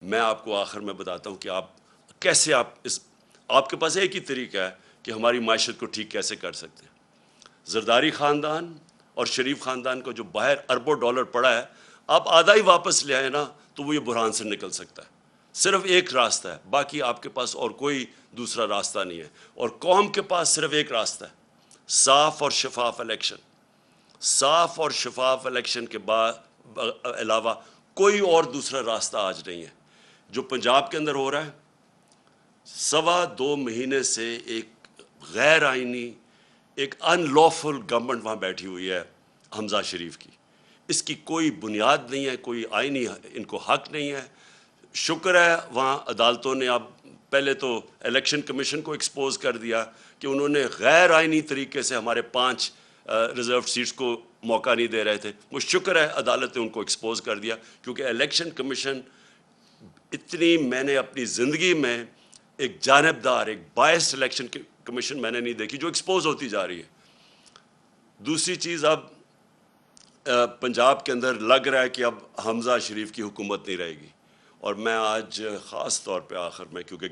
میں آپ کو آخر میں بتاتا ہوں کہ آپ کیسے آپ کے پاس ایک ہی طریقہ ہے کہ ہماری معیشت کو ٹھیک کیسے کر سکتے ہیں۔ زرداری خاندان اور شریف خاندان کو جو باہر اربوں ڈالر پڑا ہے، آپ آدھا ہی واپس لے آئے نا تو وہ یہ بحران سے نکل سکتا ہے۔ صرف ایک راستہ ہے، باقی آپ کے پاس اور کوئی دوسرا راستہ نہیں ہے، اور قوم کے پاس صرف ایک راستہ ہے، صاف اور شفاف الیکشن۔ صاف اور شفاف الیکشن کے بعد علاوہ کوئی اور دوسرا راستہ آج نہیں ہے۔ جو پنجاب کے اندر ہو رہا ہے، 2.25 مہینے سے ایک غیر آئینی، ایک ان لافل گورنمنٹ وہاں بیٹھی ہوئی ہے حمزہ شریف کی۔ اس کی کوئی بنیاد نہیں ہے، کوئی آئینی ان کو حق نہیں ہے۔ شکر ہے وہاں عدالتوں نے اب پہلے تو الیکشن کمیشن کو ایکسپوز کر دیا کہ انہوں نے غیر آئینی طریقے سے ہمارے 5 ریزرو سیٹس کو موقع نہیں دے رہے تھے۔ وہ شکر ہے عدالت نے ان کو ایکسپوز کر دیا، کیونکہ الیکشن کمیشن میں نے اپنی زندگی میں ایک جانبدار، ایک بائس الیکشن کمیشن میں نے نہیں دیکھی جو ایکسپوز ہوتی جا رہی ہے۔ دوسری چیز، اب پنجاب کے اندر لگ رہا ہے کہ اب حمزہ شریف کی حکومت نہیں رہے گی، اور میں آج خاص طور پہ آخر میں، کیونکہ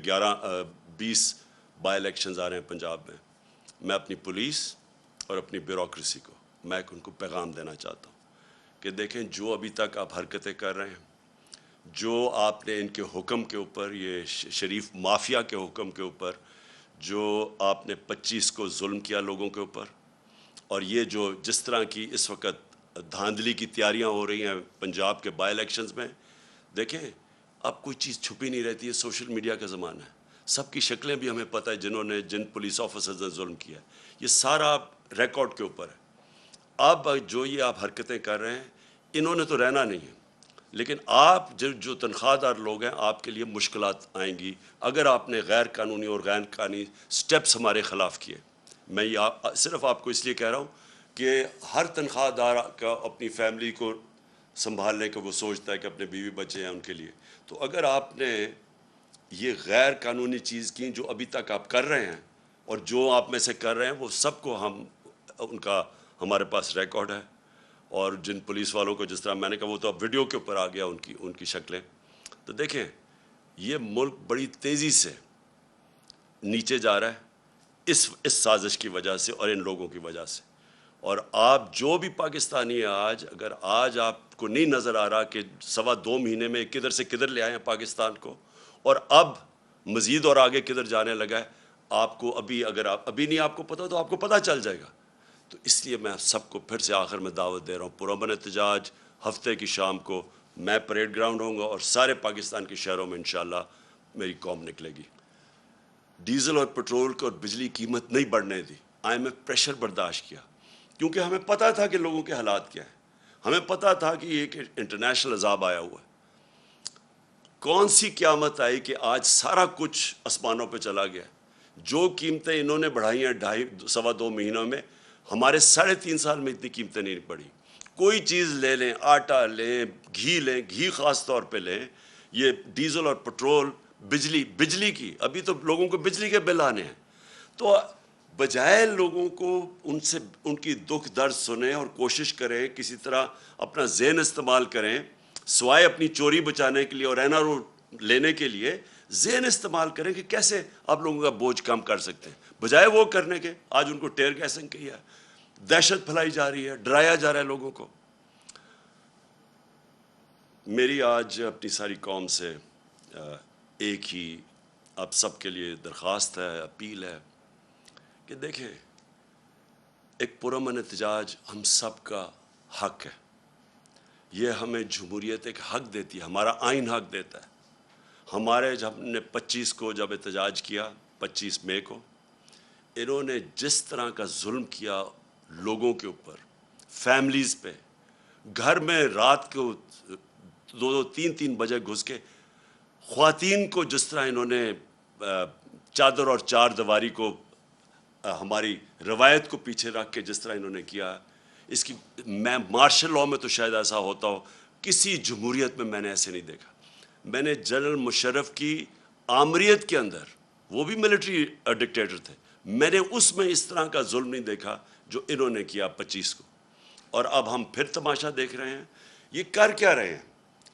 20 بائی الیکشنز آ رہے ہیں پنجاب میں اپنی پولیس اور اپنی بیوروکریسی کو میں ان کو پیغام دینا چاہتا ہوں کہ دیکھیں، جو ابھی تک آپ حرکتیں کر رہے ہیں، جو آپ نے ان کے حکم کے اوپر، یہ شریف مافیا کے حکم کے اوپر جو آپ نے 25 کو ظلم کیا لوگوں کے اوپر، اور یہ جو جس طرح کی اس وقت دھاندلی کی تیاریاں ہو رہی ہیں پنجاب کے بائی الیکشنز میں، دیکھیں اب کوئی چیز چھپی نہیں رہتی ہے۔ سوشل میڈیا کا زمانہ ہے، سب کی شکلیں بھی ہمیں پتہ ہے، جن پولیس آفیسرز نے ظلم کیا ہے، یہ سارا ریکارڈ کے اوپر ہے۔ اب جو یہ آپ حرکتیں کر رہے ہیں، انہوں نے تو رہنا نہیں ہے، لیکن آپ جو تنخواہ دار لوگ ہیں، آپ کے لیے مشکلات آئیں گی اگر آپ نے غیر قانونی اور غیر قانونی سٹیپس ہمارے خلاف کیے۔ میں یہ صرف آپ کو اس لیے کہہ رہا ہوں کہ ہر تنخواہ دار کا اپنی فیملی کو سنبھالنے کا وہ سوچتا ہے کہ اپنے بیوی بچے ہیں ان کے لیے، تو اگر آپ نے یہ غیر قانونی چیز کی جو ابھی تک آپ کر رہے ہیں، اور جو آپ میں سے کر رہے ہیں، وہ سب کو ان کا ہمارے پاس ریکارڈ ہے، اور جن پولیس والوں کو جس طرح میں نے کہا، وہ تو اب ویڈیو کے اوپر آ گیا ان کی شکلیں۔ تو دیکھیں، یہ ملک بڑی تیزی سے نیچے جا رہا ہے اس سازش کی وجہ سے اور ان لوگوں کی وجہ سے، اور آپ جو بھی پاکستانی ہیں اگر آج آپ کو نہیں نظر آ رہا کہ 2.25 مہینے میں کدھر سے کدھر لے آئے ہیں پاکستان کو، اور اب مزید اور آگے کدھر جانے لگا ہے، آپ کو اگر ابھی نہیں آپ کو پتہ تو آپ کو پتہ چل جائے گا۔ تو اس لیے میں سب کو پھر سے آخر میں دعوت دے رہا ہوں، پرامن احتجاج ہفتے کی شام کو میں پریڈ گراؤنڈ ہوں گا، اور سارے پاکستان کے شہروں میں انشاءاللہ میری قوم نکلے گی۔ ڈیزل اور پٹرول کو اور بجلی قیمت نہیں بڑھنے دی، IMF پریشر برداشت کیا، کیونکہ ہمیں پتہ تھا کہ لوگوں کے حالات کیا ہیں، ہمیں پتہ تھا کہ یہ ایک انٹرنیشنل عذاب آیا ہوا ہے۔ کون سی قیامت آئی کہ آج سارا کچھ آسمانوں پہ چلا گیا؟ جو قیمتیں انہوں نے بڑھائی ہیں 2.5 مہینوں میں، ہمارے 3.5 سال میں اتنی قیمتیں نہیں بڑھی۔ کوئی چیز لے لیں، آٹا لیں، گھی خاص طور پہ لیں، یہ ڈیزل اور پٹرول، بجلی کی، ابھی تو لوگوں کو بجلی کے بل آنے ہیں، تو بجائے لوگوں کو ان کی دکھ درد سنیں اور کوشش کریں کسی طرح اپنا ذہن استعمال کریں، سوائے اپنی چوری بچانے کے لیے اور NRO لینے کے لیے، ذہن استعمال کریں کہ کیسے آپ لوگوں کا بوجھ کم کر سکتے ہیں۔ بجائے وہ کرنے کے، آج ان کو ٹیئر گیسنگ کی ہے، دہشت پھیلائی جا رہی ہے، ڈرایا جا رہا ہے لوگوں کو۔ میری آج اپنی ساری قوم سے ایک ہی آپ سب کے لیے درخواست ہے، اپیل ہے کہ دیکھیں، ایک پرامن احتجاج ہم سب کا حق ہے، یہ ہمیں جمہوریت ایک حق دیتی ہے، ہمارا آئین حق دیتا ہے۔ ہمارے جب ہم نے 25 کو جب احتجاج کیا، 25 مئی کو، انہوں نے جس طرح کا ظلم کیا لوگوں کے اوپر، فیملیز پہ، گھر میں رات کو 2-3 بجے گھس کے خواتین کو جس طرح انہوں نے چادر اور چار دیواری کو، ہماری روایت کو پیچھے رکھ کے جس طرح انہوں نے کیا، اس کی میں مارشل لاء میں تو شاید ایسا ہوتا ہو، کسی جمہوریت میں نے ایسے نہیں دیکھا۔ میں نے جنرل مشرف کی آمریت کے اندر، وہ بھی ملٹری ڈکٹیٹر تھے، میں نے اس میں اس طرح کا ظلم نہیں دیکھا جو انہوں نے کیا 25 کو۔ اور اب ہم پھر تماشا دیکھ رہے ہیں، یہ کر کیا رہے ہیں؟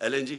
LNG,